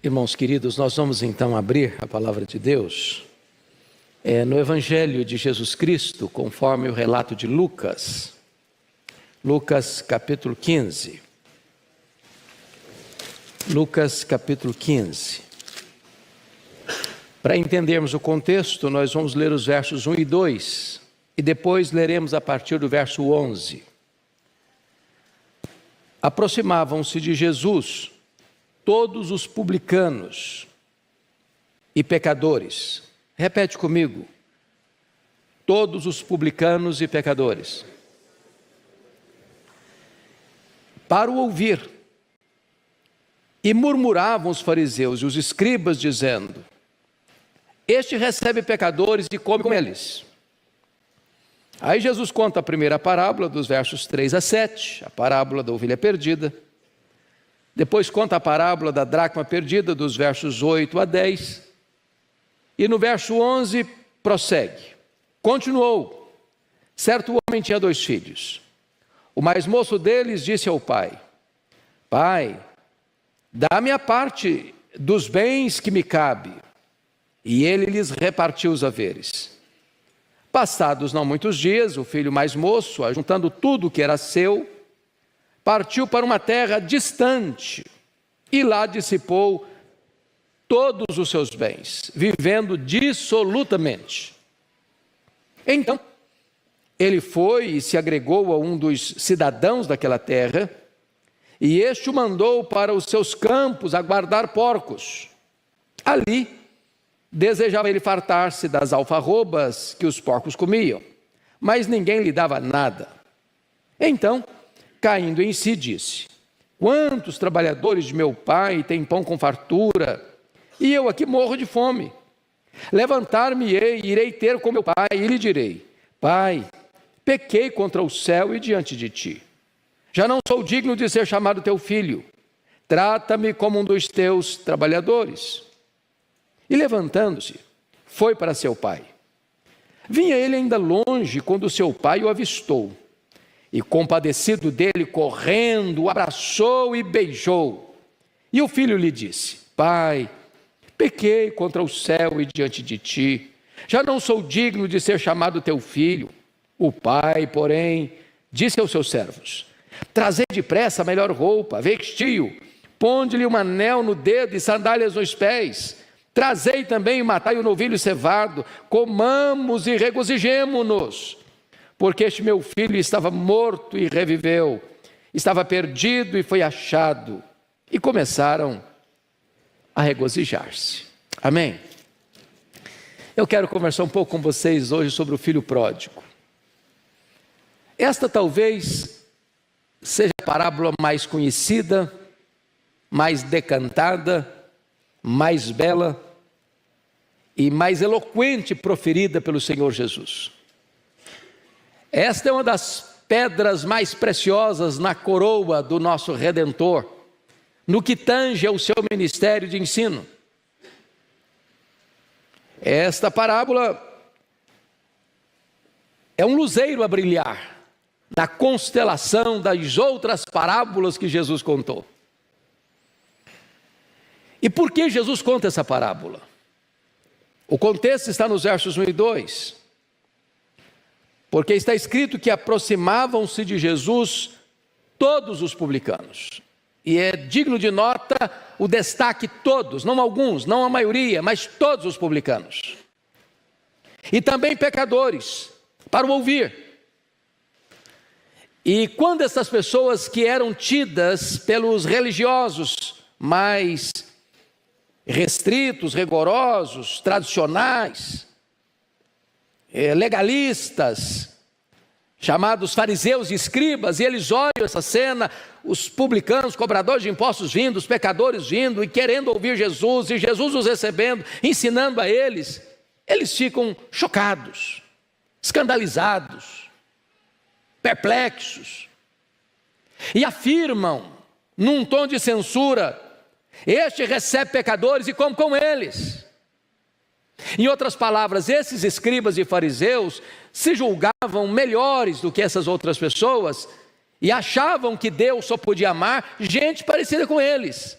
Irmãos queridos, nós vamos então abrir a palavra de Deus no Evangelho de Jesus Cristo, conforme o relato de Lucas. Lucas capítulo 15. Lucas capítulo 15. Para entendermos o contexto, nós vamos ler os versos 1 e 2 e depois leremos a partir do verso 11. Aproximavam-se de Jesus todos os publicanos e pecadores. Repete comigo. Todos os publicanos e pecadores. Para o ouvir. E murmuravam os fariseus e os escribas, dizendo: Este recebe pecadores e come com eles. Aí Jesus conta a primeira parábola, dos versos 3 a 7, a parábola da ovelha perdida. Depois conta a parábola da dracma perdida, dos versos 8 a 10. E no verso 11 prossegue. Continuou: Certo homem tinha 2 filhos. O mais moço deles disse ao pai: Pai, dá-me a parte dos bens que me cabe. E ele lhes repartiu os haveres. Passados não muitos dias, o filho mais moço, ajuntando tudo o que era seu, partiu para uma terra distante e lá dissipou todos os seus bens, vivendo dissolutamente. Então, ele foi e se agregou a um dos cidadãos daquela terra, e este o mandou para os seus campos a guardar porcos. Ali, desejava ele fartar-se das alfarrobas que os porcos comiam, mas ninguém lhe dava nada. Então, caindo em si, disse: Quantos trabalhadores de meu pai têm pão com fartura, e eu aqui morro de fome? Levantar-me-ei, irei ter com meu pai, e lhe direi: Pai, pequei contra o céu e diante de ti. Já não sou digno de ser chamado teu filho. Trata-me como um dos teus trabalhadores. E levantando-se, foi para seu pai. Vinha ele ainda longe quando seu pai o avistou. E compadecido dele, correndo, o abraçou e beijou. E o filho lhe disse: Pai, pequei contra o céu e diante de ti. Já não sou digno de ser chamado teu filho. O pai, porém, disse aos seus servos: Trazei depressa a melhor roupa, vestiu, ponde-lhe um anel no dedo e sandálias nos pés. Trazei também e matai o novilho cevado, comamos e regozijemo-nos. Porque este meu filho estava morto e reviveu, estava perdido e foi achado. E começaram a regozijar-se. Amém? Eu quero conversar um pouco com vocês hoje sobre o filho pródigo. Esta talvez seja a parábola mais conhecida, mais decantada, mais bela e mais eloquente proferida pelo Senhor Jesus. Esta é uma das pedras mais preciosas na coroa do nosso Redentor, no que tange ao seu ministério de ensino. Esta parábola é um luzeiro a brilhar na constelação das outras parábolas que Jesus contou. E por que Jesus conta essa parábola? O contexto está nos versos 1 e 2. Porque está escrito que aproximavam-se de Jesus todos os publicanos. E é digno de nota o destaque todos, não alguns, não a maioria, mas todos os publicanos. E também pecadores, para o ouvir. E quando essas pessoas que eram tidas pelos religiosos mais restritos, rigorosos, tradicionais, legalistas, chamados fariseus e escribas, e eles olham essa cena, os publicanos, cobradores de impostos vindo, os pecadores vindo e querendo ouvir Jesus, e Jesus os recebendo, ensinando a eles, eles ficam chocados, escandalizados, perplexos, e afirmam, num tom de censura: Este recebe pecadores e come com eles. Em outras palavras, esses escribas e fariseus se julgavam melhores do que essas outras pessoas e achavam que Deus só podia amar gente parecida com eles.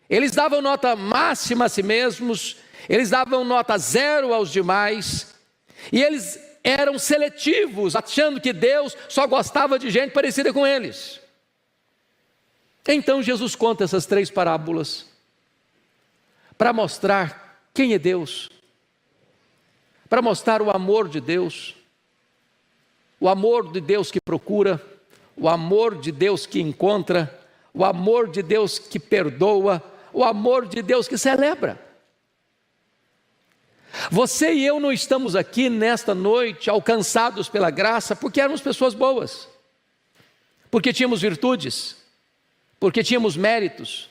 Eles davam nota máxima a si mesmos, eles davam nota 0 aos demais, e eles eram seletivos, achando que Deus só gostava de gente parecida com eles. Então Jesus conta essas 3 parábolas para mostrar quem é Deus, para mostrar o amor de Deus, o amor de Deus que procura, o amor de Deus que encontra, o amor de Deus que perdoa, o amor de Deus que celebra. Você e eu não estamos aqui nesta noite alcançados pela graça porque éramos pessoas boas, porque tínhamos virtudes, porque tínhamos méritos,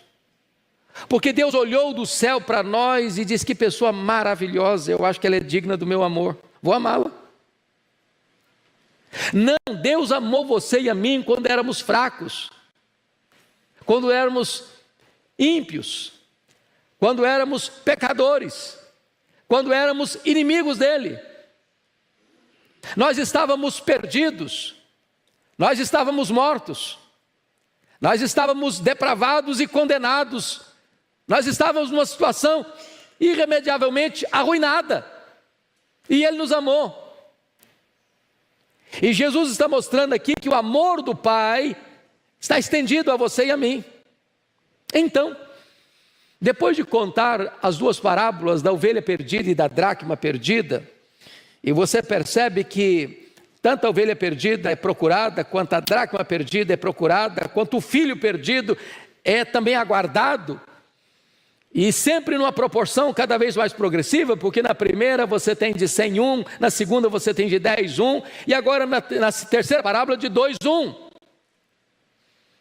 porque Deus olhou do céu para nós e disse: que pessoa maravilhosa, eu acho que ela é digna do meu amor, vou amá-la. Não, Deus amou você e a mim quando éramos fracos, quando éramos ímpios, quando éramos pecadores, quando éramos inimigos dele. Nós estávamos perdidos, nós estávamos mortos, nós estávamos depravados e condenados, nós estávamos numa situação irremediavelmente arruinada, e ele nos amou. E Jesus está mostrando aqui que o amor do Pai está estendido a você e a mim. Então, depois de contar as 2 parábolas da ovelha perdida e da dracma perdida, e você percebe que tanto a ovelha perdida é procurada, quanto a dracma perdida é procurada, quanto o filho perdido é também aguardado, e sempre numa proporção cada vez mais progressiva, porque na primeira você tem de 100 1, na segunda você tem de 10 1, e agora na terceira parábola de 2 1.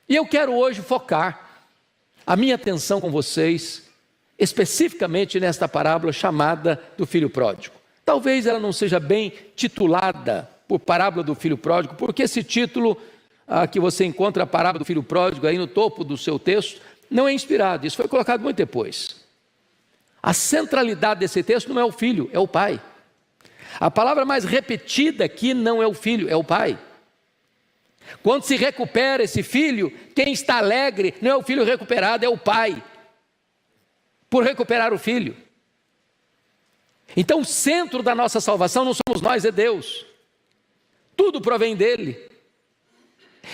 E eu quero hoje focar a minha atenção com vocês, especificamente nesta parábola chamada do filho pródigo. Talvez ela não seja bem titulada por parábola do filho pródigo, porque esse título que você encontra, a parábola do filho pródigo, aí no topo do seu texto, não é inspirado, isso foi colocado muito depois. A centralidade desse texto não é o filho, é o pai. A palavra mais repetida aqui não é o filho, é o pai. Quando se recupera esse filho, quem está alegre não é o filho recuperado, é o pai, por recuperar o filho. Então o centro da nossa salvação não somos nós, é Deus. Tudo provém dele.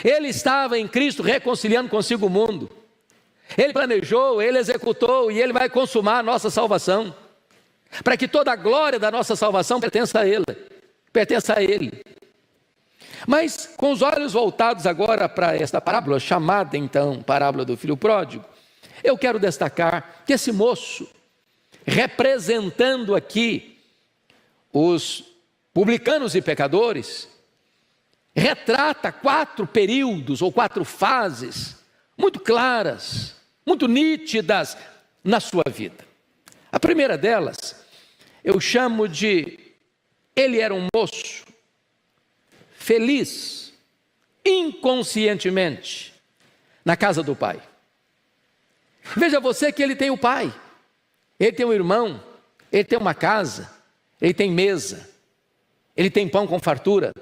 Ele estava em Cristo reconciliando consigo o mundo. Ele planejou, ele executou e ele vai consumar a nossa salvação, para que toda a glória da nossa salvação pertença a ele. Mas com os olhos voltados agora para esta parábola, chamada então parábola do filho pródigo, eu quero destacar que esse moço, representando aqui os publicanos e pecadores, retrata 4 períodos ou 4 fases muito claras, muito nítidas na sua vida. A primeira delas, eu chamo de: ele era um moço feliz, inconscientemente, na casa do pai. Veja você que ele tem o pai, ele tem um irmão, ele tem uma casa, ele tem mesa, ele tem pão com fartura,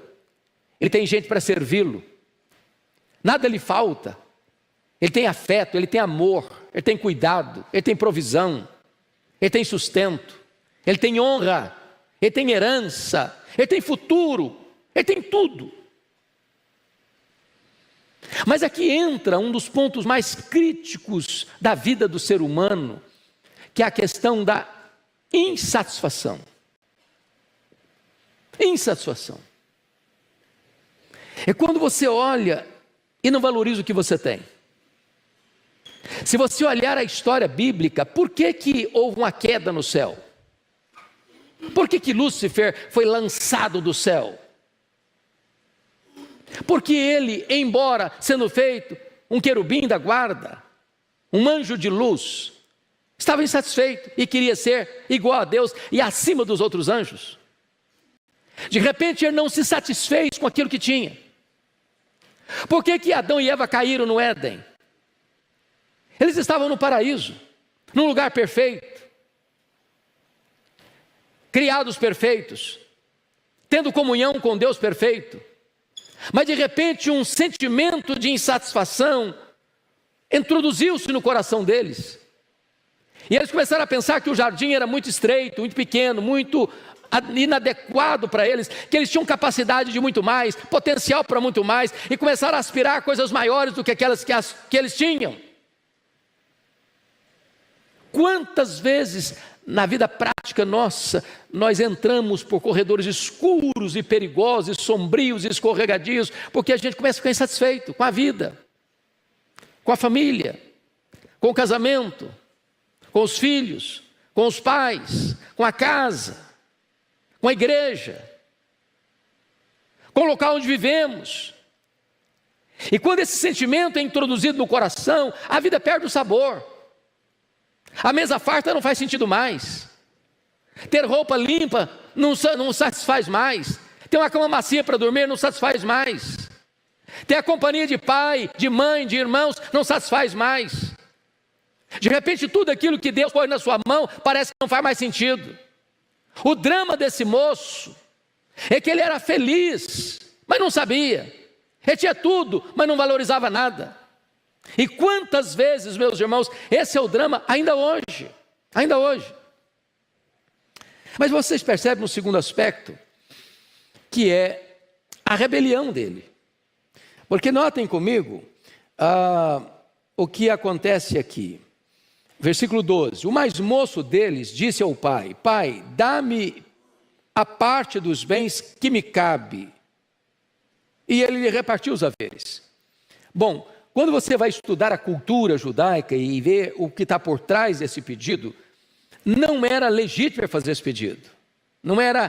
ele tem gente para servi-lo, nada lhe falta. Ele tem afeto, ele tem amor, ele tem cuidado, ele tem provisão, ele tem sustento, ele tem honra, ele tem herança, ele tem futuro, ele tem tudo. Mas aqui entra um dos pontos mais críticos da vida do ser humano, que é a questão da insatisfação. Insatisfação. É quando você olha e não valoriza o que você tem. Se você olhar a história bíblica, por que houve uma queda no céu? Por que Lúcifer foi lançado do céu? Porque ele, embora sendo feito um querubim da guarda, um anjo de luz, estava insatisfeito e queria ser igual a Deus e acima dos outros anjos. De repente ele não se satisfez com aquilo que tinha. Por que Adão e Eva caíram no Éden? Eles estavam no paraíso, num lugar perfeito, criados perfeitos, tendo comunhão com Deus perfeito. Mas de repente um sentimento de insatisfação introduziu-se no coração deles. E eles começaram a pensar que o jardim era muito estreito, muito pequeno, muito inadequado para eles, que eles tinham capacidade de muito mais, potencial para muito mais, e começaram a aspirar coisas maiores do que aquelas que eles tinham. Quantas vezes na vida prática nossa, nós entramos por corredores escuros e perigosos, sombrios e escorregadios, porque a gente começa a ficar insatisfeito com a vida, com a família, com o casamento, com os filhos, com os pais, com a casa, com a igreja, com o local onde vivemos. E quando esse sentimento é introduzido no coração, a vida perde o sabor. A mesa farta não faz sentido mais. Ter roupa limpa não satisfaz mais. Ter uma cama macia para dormir não satisfaz mais. Ter a companhia de pai, de mãe, de irmãos não satisfaz mais. De repente tudo aquilo que Deus põe na sua mão parece que não faz mais sentido. O drama desse moço é que ele era feliz, mas não sabia. Ele tinha tudo, mas não valorizava nada. E quantas vezes, meus irmãos, esse é o drama ainda hoje. Ainda hoje. Mas vocês percebem um segundo aspecto, que é a rebelião dele. Porque notem comigo o que acontece aqui. Versículo 12: o mais moço deles disse ao pai: Pai, dá-me a parte dos bens que me cabe. E ele lhe repartiu os haveres. Bom, quando você vai estudar a cultura judaica e ver o que está por trás desse pedido, não era legítimo fazer esse pedido. Não era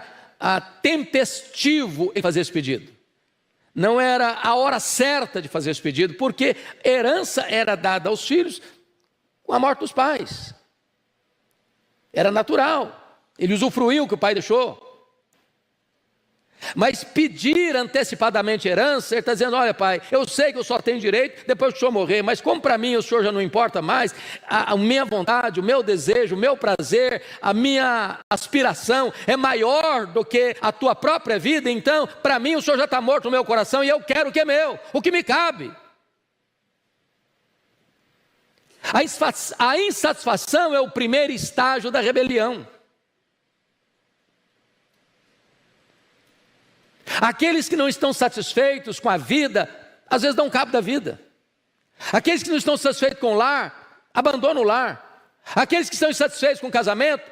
tempestivo em fazer esse pedido. Não era a hora certa de fazer esse pedido, porque herança era dada aos filhos com a morte dos pais. Era natural. Ele usufruiu o que o pai deixou. Mas pedir antecipadamente herança, ele está dizendo: olha pai, eu sei que eu só tenho direito depois que o senhor morrer, mas como para mim o senhor já não importa mais, a minha vontade, o meu desejo, o meu prazer, a minha aspiração é maior do que a tua própria vida, então para mim o senhor já está morto no meu coração e eu quero o que é meu, o que me cabe. A insatisfação é o primeiro estágio da rebelião. Aqueles que não estão satisfeitos com a vida, às vezes dão cabo da vida. Aqueles que não estão satisfeitos com o lar, abandonam o lar. Aqueles que estão insatisfeitos com o casamento,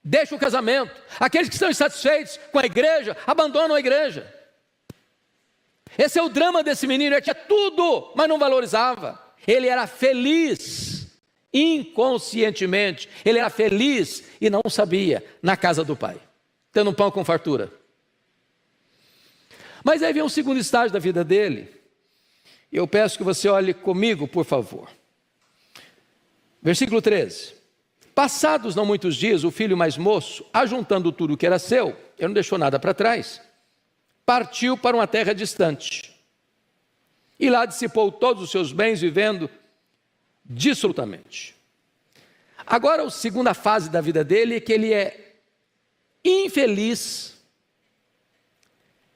deixam o casamento. Aqueles que estão insatisfeitos com a igreja, abandonam a igreja. Esse é o drama desse menino, ele tinha tudo, mas não valorizava. Ele era feliz, inconscientemente. Ele era feliz e não sabia, na casa do pai, tendo um pão com fartura. Mas aí vem um segundo estágio da vida dele. Eu peço que você olhe comigo, por favor. Versículo 13. Passados não muitos dias, o filho mais moço, ajuntando tudo o que era seu, ele não deixou nada para trás, partiu para uma terra distante. E lá dissipou todos os seus bens, vivendo dissolutamente. Agora, a segunda fase da vida dele é que ele é infeliz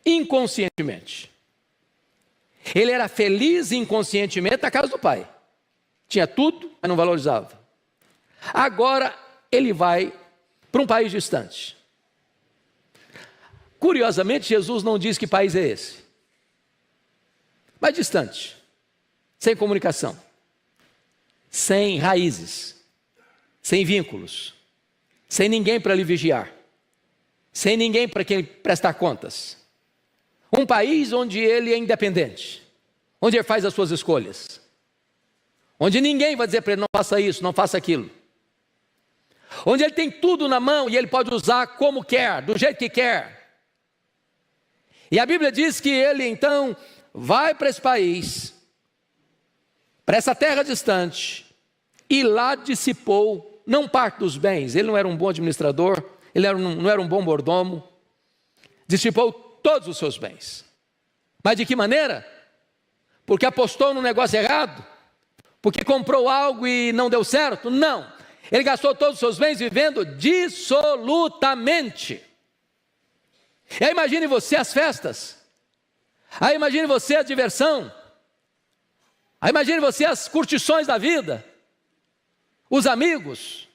inconscientemente. Ele era feliz inconscientemente na casa do pai. Tinha tudo, mas não valorizava. Agora ele vai para um país distante. Curiosamente, Jesus não diz que país é esse. Mas distante, sem comunicação, sem raízes, sem vínculos, sem ninguém para lhe vigiar, sem ninguém para quem prestar contas. Um país onde ele é independente, onde ele faz as suas escolhas, onde ninguém vai dizer para ele: não faça isso, não faça aquilo, onde ele tem tudo na mão e ele pode usar como quer, do jeito que quer. E a Bíblia diz que ele então vai para esse país, para essa terra distante, e lá dissipou não parte dos bens. Ele não era um bom administrador, ele não era um bom mordomo, dissipou todos os seus bens. Mas de que maneira? Porque apostou no negócio errado? Porque comprou algo e não deu certo? Não. Ele gastou todos os seus bens vivendo dissolutamente. E aí imagine você as festas. Aí imagine você a diversão. Aí imagine você as curtições da vida. os amigos,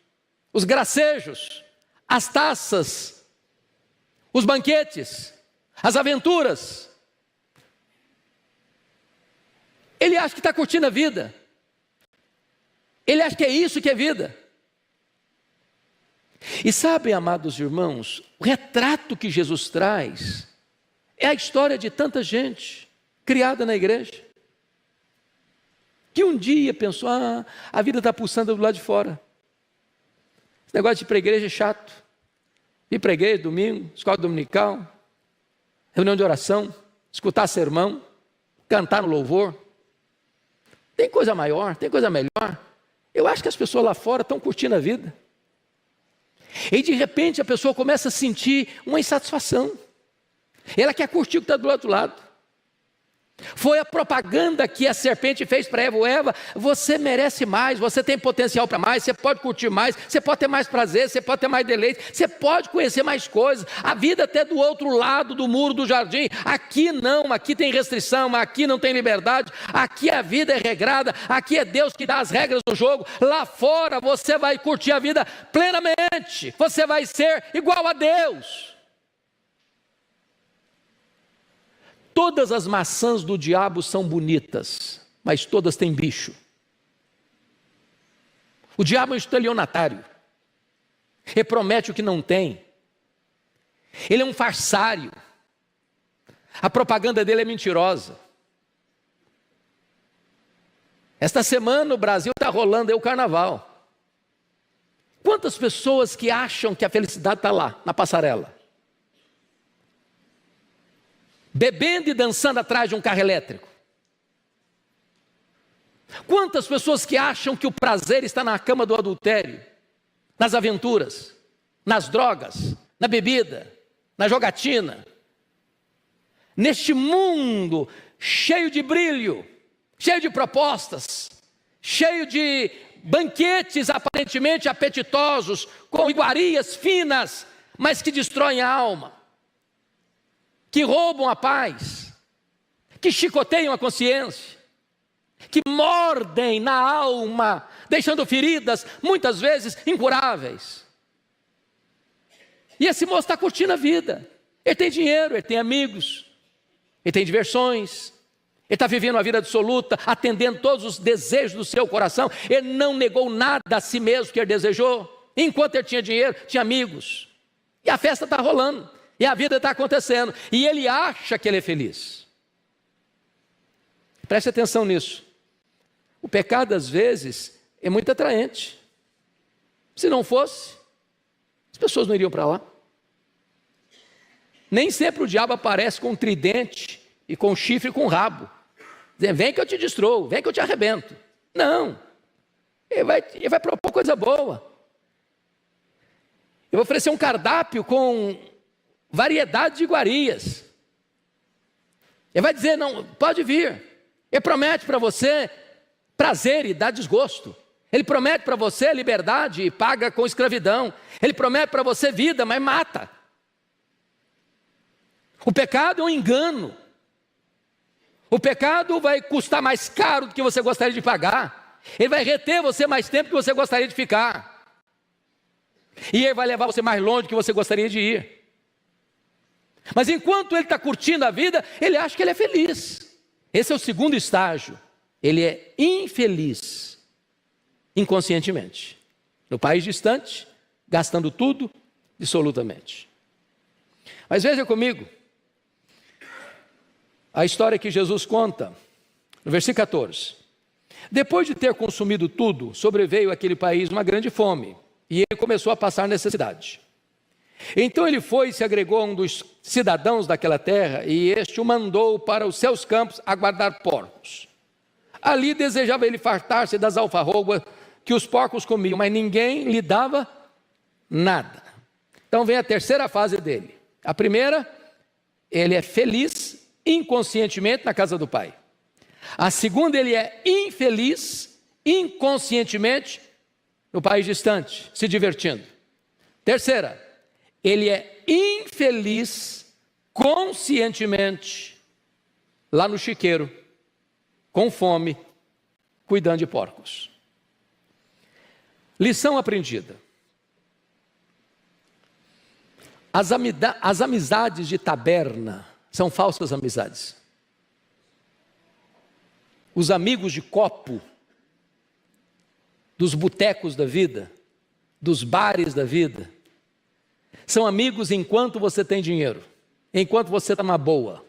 os gracejos, as taças, os banquetes, as aventuras. Ele acha que está curtindo a vida. Ele acha que é isso que é vida. E sabem, amados irmãos, o retrato que Jesus traz é a história de tanta gente criada na igreja, que um dia pensou, a vida está pulsando do lado de fora. Esse negócio de ir para a igreja é chato. Ir para a igreja domingo, escola dominical, reunião de oração, escutar sermão, cantar no louvor. Tem coisa maior, tem coisa melhor. Eu acho que as pessoas lá fora estão curtindo a vida. E de repente a pessoa começa a sentir uma insatisfação. Ela quer curtir o que está do outro lado. Foi a propaganda que a serpente fez para Eva. Eva, você merece mais, você tem potencial para mais, você pode curtir mais, você pode ter mais prazer, você pode ter mais deleite, você pode conhecer mais coisas. A vida até do outro lado do muro do jardim. Aqui não, aqui tem restrição, aqui não tem liberdade, aqui a vida é regrada, aqui é Deus que dá as regras do jogo. Lá fora você vai curtir a vida plenamente, você vai ser igual a Deus. Todas as maçãs do diabo são bonitas, mas todas têm bicho. O diabo é um estelionatário. Ele promete o que não tem. Ele é um farsário. A propaganda dele é mentirosa. Esta semana no Brasil está rolando aí o carnaval. Quantas pessoas que acham que a felicidade está lá, na passarela? Bebendo e dançando atrás de um carro elétrico. Quantas pessoas que acham que o prazer está na cama do adultério, nas aventuras, nas drogas, na bebida, na jogatina, neste mundo cheio de brilho, cheio de propostas, cheio de banquetes aparentemente apetitosos, com iguarias finas, mas que destroem a alma, que roubam a paz, que chicoteiam a consciência, que mordem na alma, deixando feridas, muitas vezes incuráveis. E esse moço está curtindo a vida. Ele tem dinheiro, ele tem amigos, ele tem diversões, ele está vivendo uma vida absoluta, atendendo todos os desejos do seu coração. Ele não negou nada a si mesmo que ele desejou. Enquanto ele tinha dinheiro, tinha amigos. E a festa está rolando. E a vida está acontecendo. E ele acha que ele é feliz. Preste atenção nisso. O pecado, às vezes, é muito atraente. Se não fosse, as pessoas não iriam para lá. Nem sempre o diabo aparece com um tridente e com chifre e com rabo, dizendo, vem que eu te destruo, vem que eu te arrebento. Não. Ele vai propor coisa boa. Eu vou oferecer um cardápio com variedade de iguarias. Ele vai dizer, não, pode vir. Ele promete para você prazer e dá desgosto. Ele promete para você liberdade e paga com escravidão. Ele promete para você vida, mas mata. O pecado é um engano. O pecado vai custar mais caro do que você gostaria de pagar. Ele vai reter você mais tempo do que você gostaria de ficar. E ele vai levar você mais longe do que você gostaria de ir. Mas enquanto ele está curtindo a vida, ele acha que ele é feliz. Esse é o segundo estágio. Ele é infeliz, inconscientemente. No país distante, gastando tudo, dissolutamente. Mas veja comigo, a história que Jesus conta, no versículo 14. Depois de ter consumido tudo, sobreveio àquele país uma grande fome, e ele começou a passar necessidade. Então ele foi e se agregou a um dos cidadãos daquela terra, e este o mandou para os seus campos a guardar porcos. Ali desejava ele fartar-se das alfarrobas que os porcos comiam, mas ninguém lhe dava nada. Então vem a terceira fase dele. A primeira, ele é feliz inconscientemente na casa do pai. A segunda, ele é infeliz inconscientemente no país distante, se divertindo. Terceira, ele é infeliz conscientemente lá no chiqueiro, com fome, cuidando de porcos. Lição aprendida. As amizades de taberna são falsas amizades. Os amigos de copo, dos botecos da vida, dos bares da vida, são amigos enquanto você tem dinheiro, enquanto você está numa boa.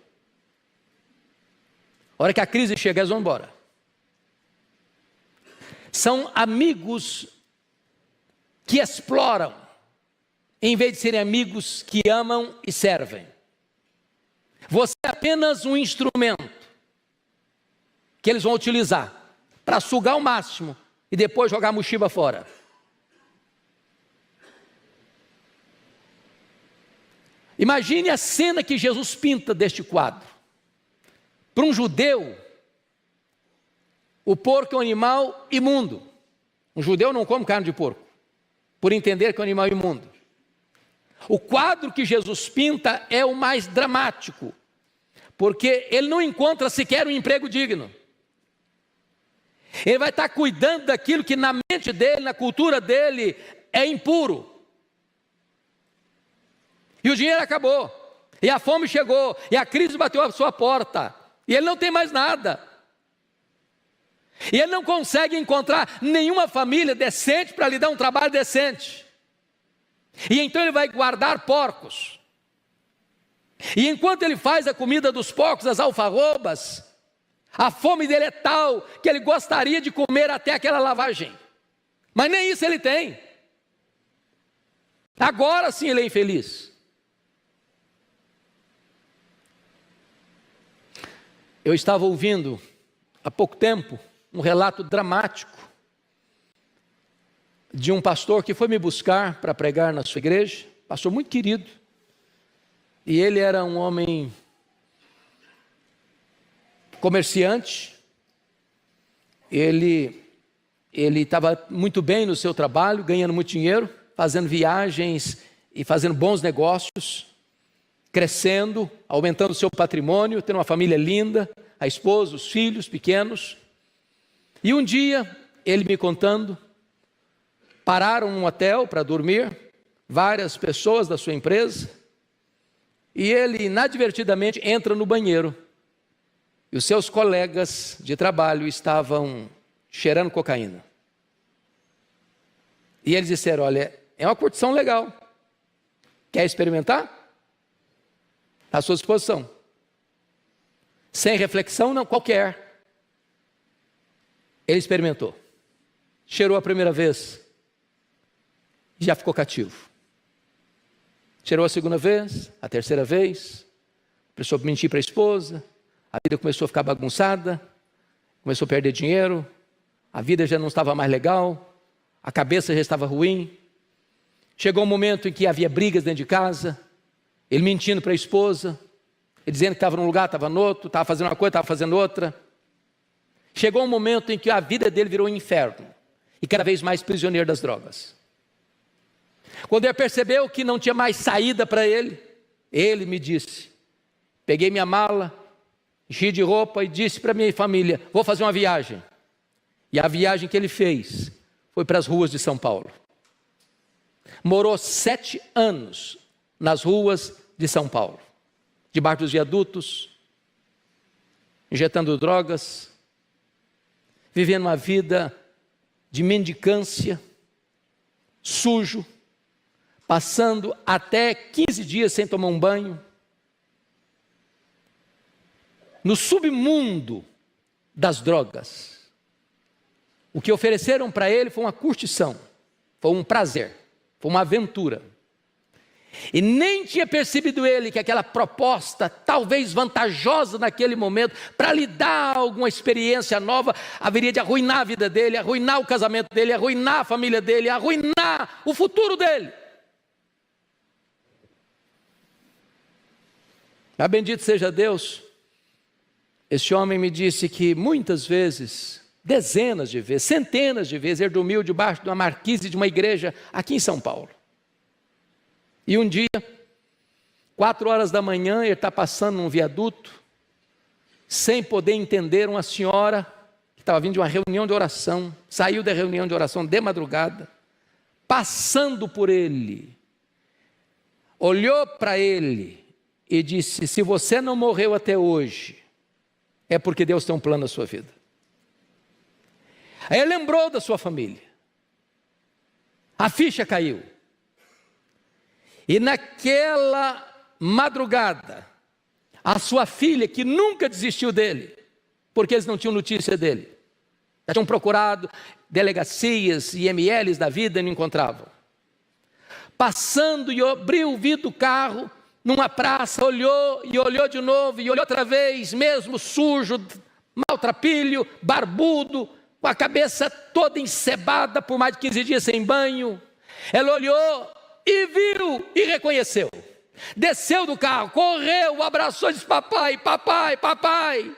A hora que a crise chega, eles vão embora. São amigos que exploram, em vez de serem amigos que amam e servem. Você é apenas um instrumento que eles vão utilizar para sugar o máximo e depois jogar a mochiba fora. Imagine a cena que Jesus pinta deste quadro. Para um judeu, o porco é um animal imundo. Um judeu não come carne de porco, por entender que é um animal imundo. O quadro que Jesus pinta é o mais dramático, porque ele não encontra sequer um emprego digno. Ele vai estar cuidando daquilo que na mente dele, na cultura dele, é impuro. E o dinheiro acabou, e a fome chegou, e a crise bateu à sua porta, e ele não tem mais nada. E ele não consegue encontrar nenhuma família decente para lhe dar um trabalho decente. E então ele vai guardar porcos. E enquanto ele faz a comida dos porcos, as alfarrobas, a fome dele é tal que ele gostaria de comer até aquela lavagem. Mas nem isso ele tem. Agora sim ele é infeliz. Eu estava ouvindo há pouco tempo um relato dramático de um pastor que foi me buscar para pregar na sua igreja, pastor muito querido, e ele era um homem comerciante, ele estava muito bem no seu trabalho, ganhando muito dinheiro, fazendo viagens e fazendo bons negócios, crescendo, aumentando o seu patrimônio, tendo uma família linda, a esposa, os filhos pequenos. E um dia, ele me contando, pararam num hotel para dormir, várias pessoas da sua empresa, e ele inadvertidamente entra no banheiro, e os seus colegas de trabalho estavam cheirando cocaína. E eles disseram: olha, é uma curtição legal, quer experimentar? À sua disposição. Sem reflexão, não, qualquer. Ele experimentou, cheirou a primeira vez, já ficou cativo. Cheirou a segunda vez, a terceira vez, começou a mentir para a esposa, a vida começou a ficar bagunçada, começou a perder dinheiro, a vida já não estava mais legal, a cabeça já estava ruim. Chegou um momento em que havia brigas dentro de casa, ele mentindo para a esposa, ele dizendo que estava num lugar, estava no outro, estava fazendo uma coisa, estava fazendo outra. Chegou um momento em que a vida dele virou um inferno, e cada vez mais prisioneiro das drogas. Quando ele percebeu que não tinha mais saída para ele, ele me disse, peguei minha mala, enchi de roupa e disse para minha família, vou fazer uma viagem. E a viagem que ele fez foi para as ruas de São Paulo. Morou 7 anos nas ruas de São Paulo, debaixo dos viadutos, injetando drogas, vivendo uma vida de mendicância, sujo, passando até 15 dias sem tomar um banho, no submundo das drogas. O que ofereceram para ele foi uma curtição, foi um prazer, foi uma aventura. E nem tinha percebido ele que aquela proposta, talvez vantajosa naquele momento, para lhe dar alguma experiência nova, haveria de arruinar a vida dele, arruinar o casamento dele, arruinar a família dele, arruinar o futuro dele. Mas bendito seja Deus, esse homem me disse que muitas vezes, dezenas de vezes, centenas de vezes, ele dormiu debaixo de uma marquise de uma igreja aqui em São Paulo. E um dia, 4 horas da manhã, ele está passando num viaduto, sem poder entender, uma senhora que estava vindo de uma reunião de oração, saiu da reunião de oração de madrugada, passando por ele, olhou para ele e disse: se você não morreu até hoje, é porque Deus tem um plano na sua vida. Aí ele lembrou da sua família, a ficha caiu, e naquela madrugada, a sua filha, que nunca desistiu dele, porque eles não tinham notícia dele, já tinham procurado delegacias e IMLs da vida e não encontravam, passando e abriu o vidro do carro, numa praça, olhou e olhou de novo, e olhou outra vez, mesmo sujo, maltrapilho, barbudo, com a cabeça toda encebada por mais de 15 dias sem banho. Ela olhou e viu e reconheceu. Desceu do carro, correu, abraçou e disse: papai, papai, papai.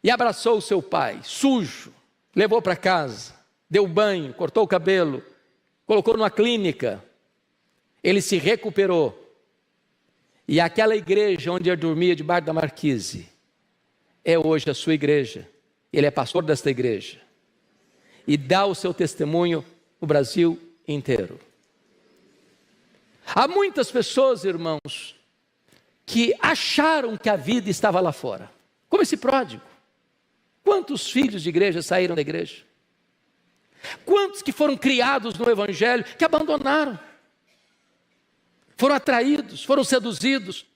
E abraçou o seu pai, sujo, levou para casa, deu banho, cortou o cabelo, colocou numa clínica. Ele se recuperou. E aquela igreja onde ele dormia debaixo da marquise, é hoje a sua igreja. Ele é pastor desta igreja. E dá o seu testemunho no Brasil inteiro. Há muitas pessoas, irmãos, que acharam que a vida estava lá fora. Como esse pródigo. Quantos filhos de igreja saíram da igreja? Quantos que foram criados no evangelho que abandonaram? Foram atraídos, foram seduzidos,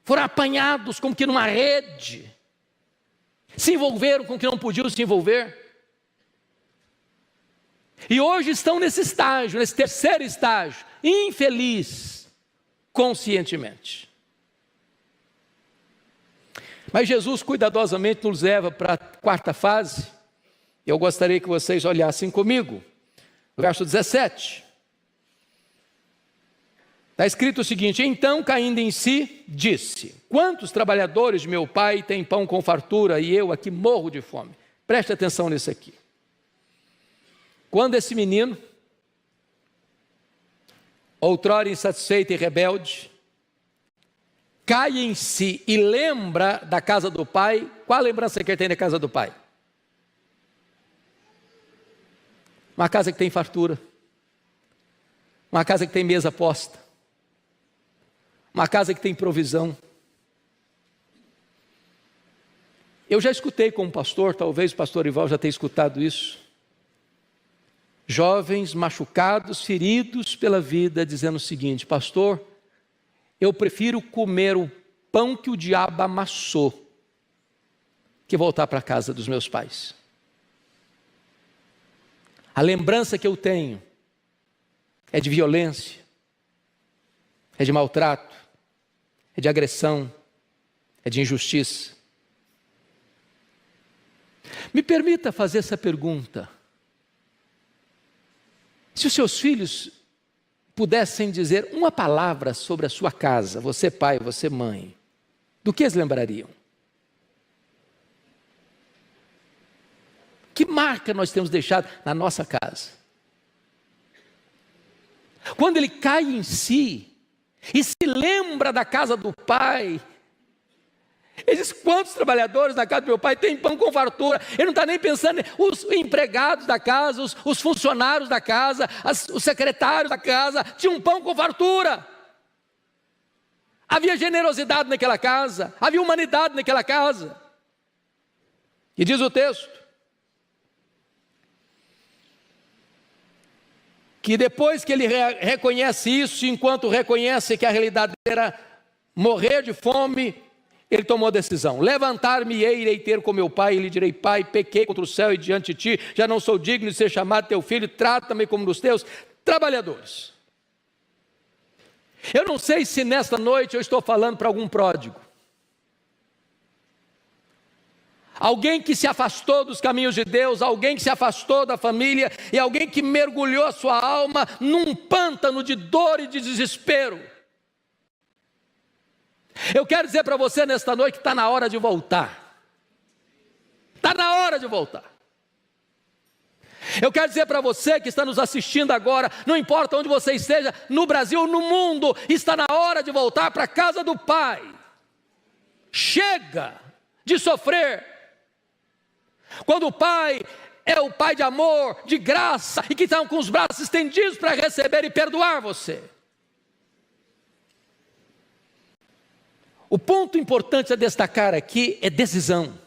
foram apanhados como que numa rede, se envolveram com o que não podiam se envolver, e hoje estão nesse estágio, nesse terceiro estágio, infeliz, conscientemente. Mas Jesus cuidadosamente nos leva para a quarta fase. Eu gostaria que vocês olhassem comigo, verso 17. Está escrito o seguinte: então, caindo em si, disse: quantos trabalhadores de meu pai têm pão com fartura e eu aqui morro de fome? Preste atenção nisso aqui. Quando esse menino, outrora insatisfeito e rebelde, cai em si e lembra da casa do pai, qual a lembrança que ele tem da casa do pai? Uma casa que tem fartura, uma casa que tem mesa posta, uma casa que tem provisão. Eu já escutei como pastor, talvez o pastor Ival já tenha escutado isso, jovens machucados, feridos pela vida, dizendo o seguinte: pastor, eu prefiro comer o pão que o diabo amassou, que voltar para a casa dos meus pais. A lembrança que eu tenho é de violência, é de maltrato, é de agressão, é de injustiça. Me permita fazer essa pergunta: se os seus filhos pudessem dizer uma palavra sobre a sua casa, você pai, você mãe, do que eles lembrariam? Que marca nós temos deixado na nossa casa? Quando ele cai em si e se lembra da casa do pai, ele diz: quantos trabalhadores na casa do meu pai têm pão com fartura? Ele não está nem pensando, os empregados da casa, os funcionários da casa, os secretários da casa, tinham pão com fartura. Havia generosidade naquela casa, havia humanidade naquela casa. E diz o texto que depois que ele reconhece isso, enquanto reconhece que a realidade era morrer de fome, ele tomou a decisão: levantar-me-ei, irei ter com meu pai, e lhe direi: pai, pequei contra o céu e diante de ti, já não sou digno de ser chamado teu filho, trata-me como dos teus trabalhadores. Eu não sei se nesta noite eu estou falando para algum pródigo, alguém que se afastou dos caminhos de Deus, alguém que se afastou da família, e alguém que mergulhou a sua alma num pântano de dor e de desespero. Eu quero dizer para você nesta noite que está na hora de voltar. Está na hora de voltar. Eu quero dizer para você que está nos assistindo agora, não importa onde você esteja, no Brasil ou no mundo, está na hora de voltar para a casa do Pai. Chega de sofrer. Quando o pai é o Pai de amor, de graça, e que está com os braços estendidos para receber e perdoar você. O ponto importante a destacar aqui é decisão.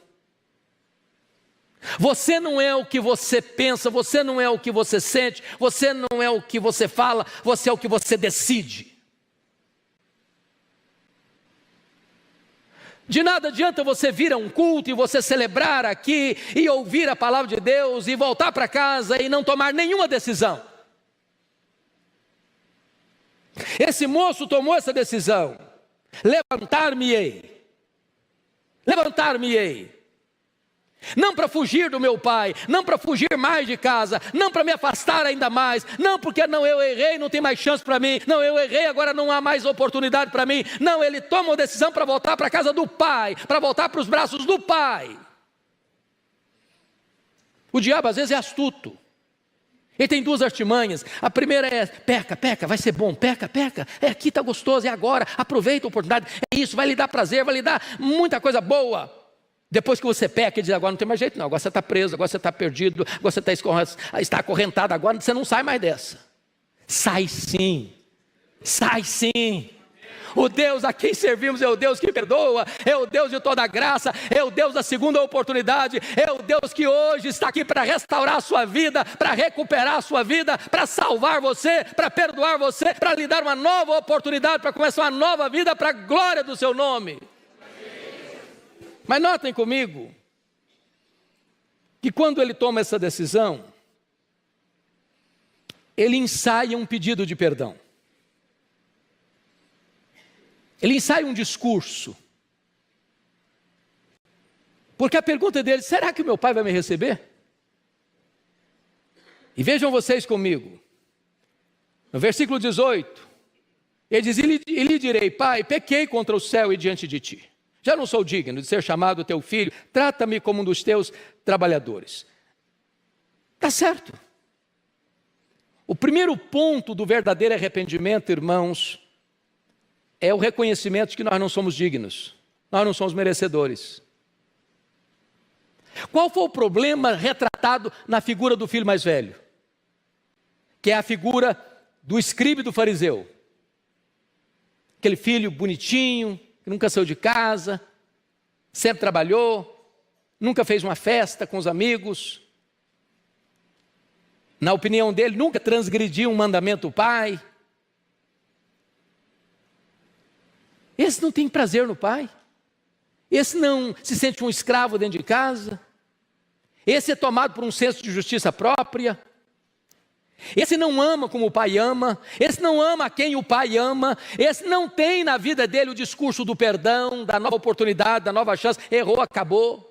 Você não é o que você pensa, você não é o que você sente, você não é o que você fala, você é o que você decide. De nada adianta você vir a um culto e você celebrar aqui e ouvir a palavra de Deus e voltar para casa e não tomar nenhuma decisão. Esse moço tomou essa decisão: levantar-me-ei, levantar-me-ei. Não para fugir do meu pai, não para fugir mais de casa, não para me afastar ainda mais, não porque não, eu errei, não tem mais chance para mim, não, eu errei, agora não há mais oportunidade para mim. Não, ele toma uma decisão para voltar para a casa do pai, para voltar para os braços do pai. O diabo às vezes é astuto. Ele tem duas artimanhas. A primeira é: peca, peca, vai ser bom, peca, peca, é aqui, está gostoso, é agora, aproveita a oportunidade, é isso, vai lhe dar prazer, vai lhe dar muita coisa boa. Depois que você peca, ele diz: agora não tem mais jeito não, agora você está preso, agora você está perdido, agora você está acorrentado, agora você não sai mais dessa. Sai sim, sai sim. O Deus a quem servimos é o Deus que perdoa, é o Deus de toda graça, é o Deus da segunda oportunidade, é o Deus que hoje está aqui para restaurar a sua vida, para recuperar a sua vida, para salvar você, para perdoar você, para lhe dar uma nova oportunidade, para começar uma nova vida para a glória do seu nome. Mas notem comigo, que quando ele toma essa decisão, ele ensaia um pedido de perdão. Ele ensaia um discurso. Porque a pergunta dele: será que meu pai vai me receber? E vejam vocês comigo, no versículo 18, ele diz: e lhe direi: pai, pequei contra o céu e diante de ti. Já não sou digno de ser chamado teu filho, trata-me como um dos teus trabalhadores. Está certo. O primeiro ponto do verdadeiro arrependimento, irmãos, é o reconhecimento de que nós não somos dignos, nós não somos merecedores. Qual foi o problema retratado na figura do filho mais velho? Que é a figura do escriba e do fariseu. Aquele filho bonitinho, que nunca saiu de casa, sempre trabalhou, nunca fez uma festa com os amigos. Na opinião dele, nunca transgrediu um mandamento do pai. Esse não tem prazer no pai. Esse não se sente um escravo dentro de casa. Esse é tomado por um senso de justiça própria. Esse não ama como o pai ama, esse não ama quem o pai ama, esse não tem na vida dele o discurso do perdão, da nova oportunidade, da nova chance. Errou, acabou.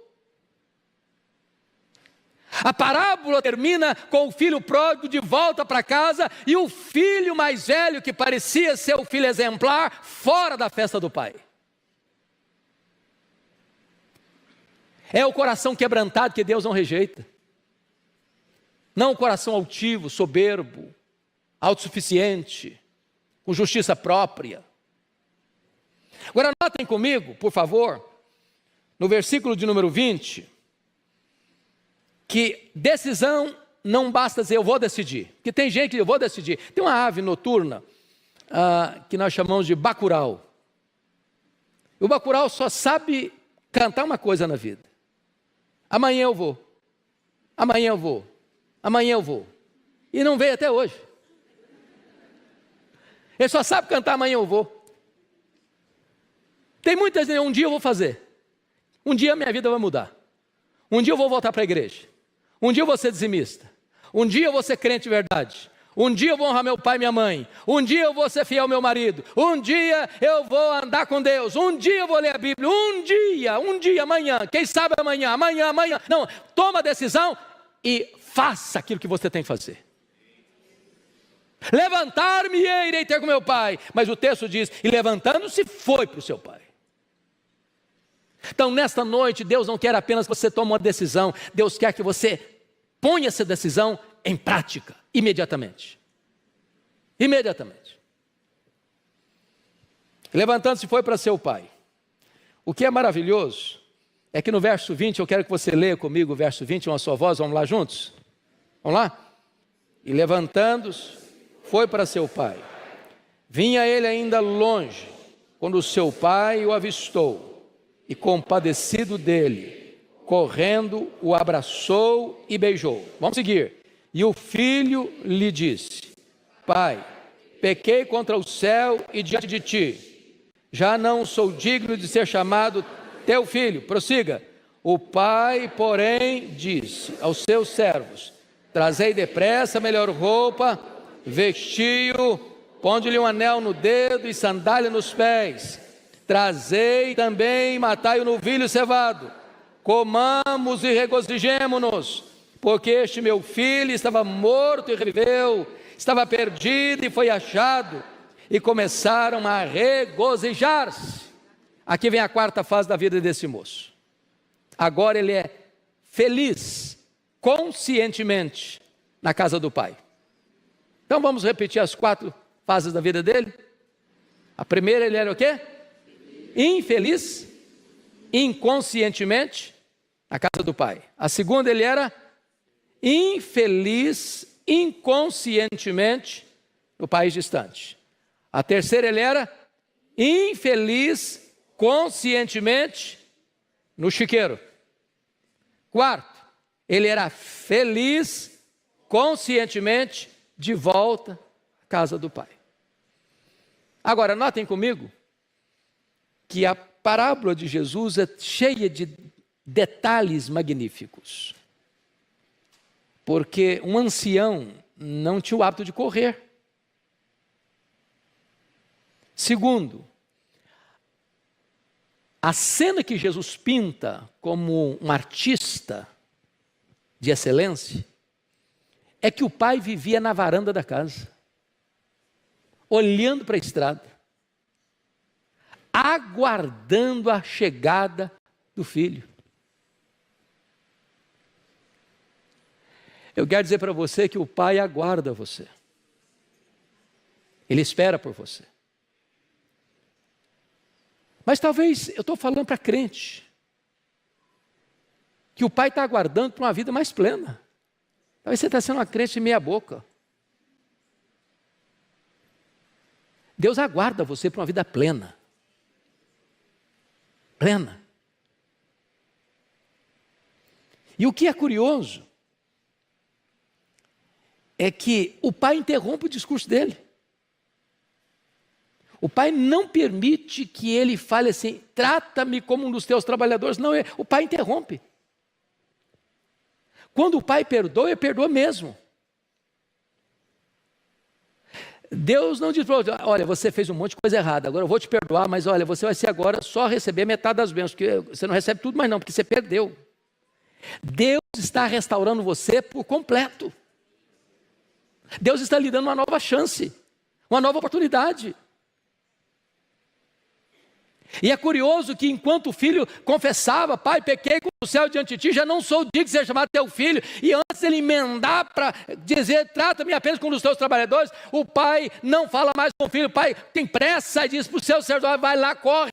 A parábola termina com o filho pródigo de volta para casa e o filho mais velho, que parecia ser o filho exemplar, fora da festa do pai. É o coração quebrantado que Deus não rejeita. Não o coração altivo, soberbo, autossuficiente, com justiça própria. Agora notem comigo, por favor, no versículo de número 20, que decisão não basta dizer eu vou decidir. Porque tem gente que eu vou decidir. Tem uma ave noturna que nós chamamos de bacurau. O bacurau só sabe cantar uma coisa na vida: amanhã eu vou, amanhã eu vou, amanhã eu vou. E não veio até hoje. Ele só sabe cantar amanhã eu vou. Tem muitas vezes: um dia eu vou fazer, um dia minha vida vai mudar, um dia eu vou voltar para a igreja, um dia eu vou ser dizimista, um dia eu vou ser crente de verdade, um dia eu vou honrar meu pai e minha mãe, um dia eu vou ser fiel ao meu marido, um dia eu vou andar com Deus, um dia eu vou ler a Bíblia, um dia, amanhã, quem sabe amanhã. Não, toma a decisão e faça aquilo que você tem que fazer. Levantar-me e irei ter com meu pai. Mas o texto diz: e levantando-se foi para o seu pai. Então nesta noite Deus não quer apenas que você tome uma decisão, Deus quer que você ponha essa decisão em prática, imediatamente. Imediatamente. Levantando-se foi para seu pai. O que é maravilhoso É que no verso 20, eu quero que você leia comigo o verso 20, uma só voz, vamos lá juntos? Vamos lá? E levantando-se, foi para seu pai. Vinha ele ainda longe, quando seu pai o avistou, e compadecido dele, correndo, o abraçou e beijou. Vamos seguir. E o filho lhe disse: Pai, pequei contra o céu e diante de ti, já não sou digno de ser chamado teu filho. Prossiga. O pai, porém, disse aos seus servos: Trazei depressa a melhor roupa, vestiu, ponde-lhe um anel no dedo e sandália nos pés. Trazei também e matai o novilho cevado. Comamos e regozijemo-nos, porque este meu filho estava morto e reviveu, estava perdido e foi achado. E começaram a regozijar-se. Aqui vem a quarta fase da vida desse moço. Agora ele é feliz, conscientemente, na casa do pai. Então vamos repetir as 4 fases da vida dele. A primeira, ele era o quê? Infeliz, inconscientemente, na casa do pai. A segunda, ele era infeliz, inconscientemente, no país distante. A terceira, ele era infeliz, conscientemente, no chiqueiro. Quarto, ele era feliz, conscientemente, de volta à casa do pai. Agora, notem comigo que a parábola de Jesus é cheia de detalhes magníficos. Porque um ancião não tinha o hábito de correr. Segundo, a cena que Jesus pinta como um artista de excelência é que o pai vivia na varanda da casa, olhando para a estrada, aguardando a chegada do filho. Eu quero dizer para você que o pai aguarda você. Ele espera por você. Mas talvez, eu estou falando para crente, que o pai está aguardando para uma vida mais plena. Talvez você está sendo uma crente meia boca. Deus aguarda você para uma vida plena. Plena. E o que é curioso é que o pai interrompe o discurso dele. O pai não permite que ele fale assim: trata-me como um dos teus trabalhadores. Não, o pai interrompe. Quando o pai perdoa, ele perdoa mesmo. Deus não diz para você: olha, você fez um monte de coisa errada, agora eu vou te perdoar, mas olha, você vai ser agora só receber metade das bênçãos, porque você não recebe tudo, mas não, porque você perdeu. Deus está restaurando você por completo. Deus está lhe dando uma nova chance, uma nova oportunidade. E é curioso que enquanto o filho confessava: pai, pequei contra o céu diante de ti, já não sou digno de ser chamado teu filho, e antes ele emendar para dizer: trata-me apenas como um dos teus trabalhadores, o pai não fala mais com o filho. Pai tem pressa e diz para o seu servidor: vai lá, corre,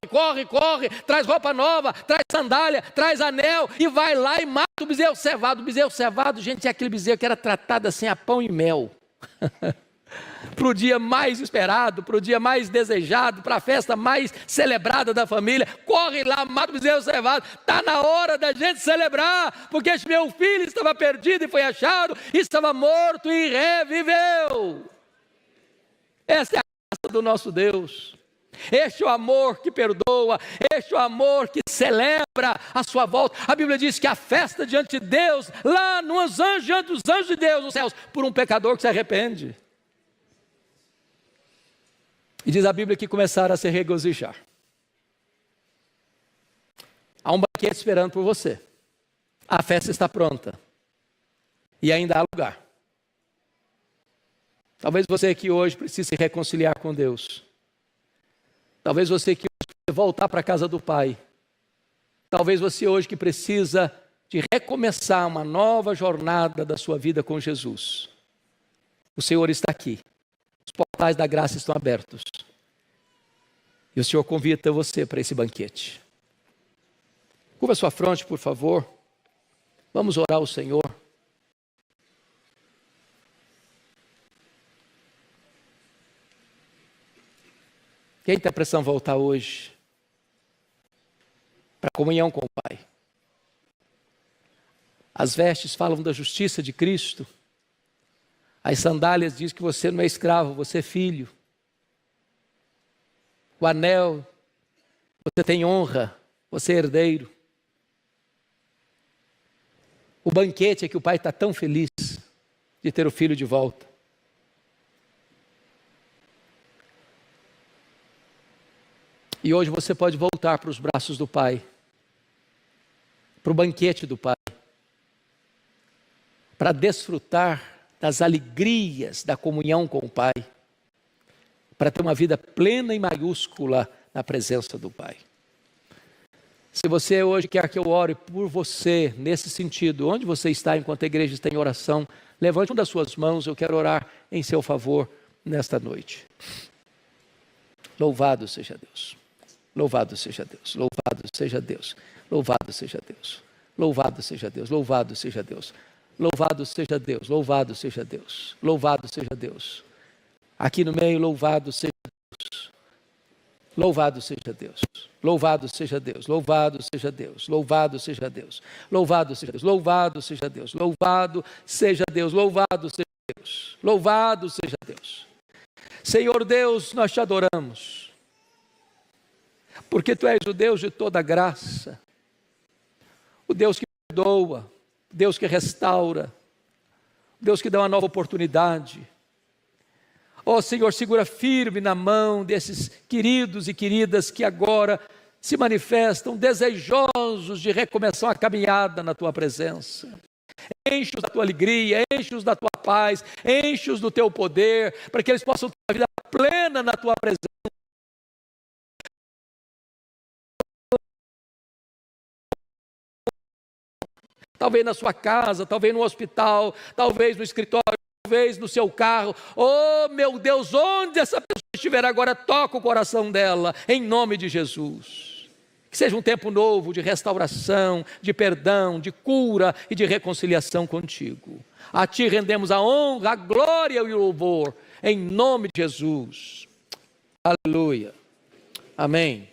traz roupa nova, traz sandália, traz anel, e vai lá e mata o bezerro cevado. O bezerro cevado, gente, é aquele bezerro que era tratado assim a pão e mel. Para o dia mais esperado, para o dia mais desejado, para a festa mais celebrada da família. Corre lá, mata o bezerro cevado. Está na hora da gente celebrar, porque este meu filho estava perdido e foi achado, estava morto e reviveu. Essa é a graça do nosso Deus. Este é o amor que perdoa, este é o amor que celebra a sua volta. A Bíblia diz que a festa diante de Deus, lá nos anjos, diante dos anjos de Deus nos céus, por um pecador que se arrepende. E diz a Bíblia que começaram a se regozijar. Há um banquete esperando por você. A festa está pronta. E ainda há lugar. Talvez você que hoje precise se reconciliar com Deus. Talvez você que hoje precisa voltar para a casa do Pai. Talvez você hoje que precisa de recomeçar uma nova jornada da sua vida com Jesus. O Senhor está aqui. Os portais da graça estão abertos. E o Senhor convida você para esse banquete. Curva sua fronte, por favor. Vamos orar ao Senhor. Quem está precisando voltar hoje para a comunhão com o Pai? As vestes falam da justiça de Cristo. As sandálias dizem que você não é escravo, você é filho. O anel, você tem honra, você é herdeiro. O banquete é que o Pai está tão feliz de ter o filho de volta. E hoje você pode voltar para os braços do Pai, para o banquete do Pai, para desfrutar das alegrias da comunhão com o Pai, para ter uma vida plena e maiúscula na presença do Pai. Se você hoje quer que eu ore por você, nesse sentido, onde você está enquanto a igreja está em oração, levante uma das suas mãos, eu quero orar em seu favor nesta noite. Louvado seja Deus, louvado seja Deus, louvado seja Deus, louvado seja Deus, louvado seja Deus, louvado seja Deus, louvado seja Deus, louvado seja Deus, louvado seja Deus. Aqui no meio, louvado seja Deus, louvado seja Deus. Louvado seja Deus, louvado seja Deus, louvado seja Deus, louvado seja Deus, louvado seja Deus, louvado seja Deus, louvado seja Deus, louvado seja Deus. Senhor Deus, nós te adoramos, porque Tu és o Deus de toda graça, o Deus que perdoa, o Deus que restaura, o Deus que dá uma nova oportunidade. Ó Senhor, segura firme na mão desses queridos e queridas que agora se manifestam desejosos de recomeçar a caminhada na Tua presença. Enche-os da Tua alegria, enche-os da Tua paz, enche-os do Teu poder, para que eles possam ter uma vida plena na Tua presença. Talvez na sua casa, talvez no hospital, talvez no escritório, talvez no seu carro. Oh meu Deus, onde essa pessoa estiver agora, toca o coração dela, em nome de Jesus. Que seja um tempo novo de restauração, de perdão, de cura e de reconciliação contigo. A Ti rendemos a honra, a glória e o louvor, em nome de Jesus. Aleluia. Amém.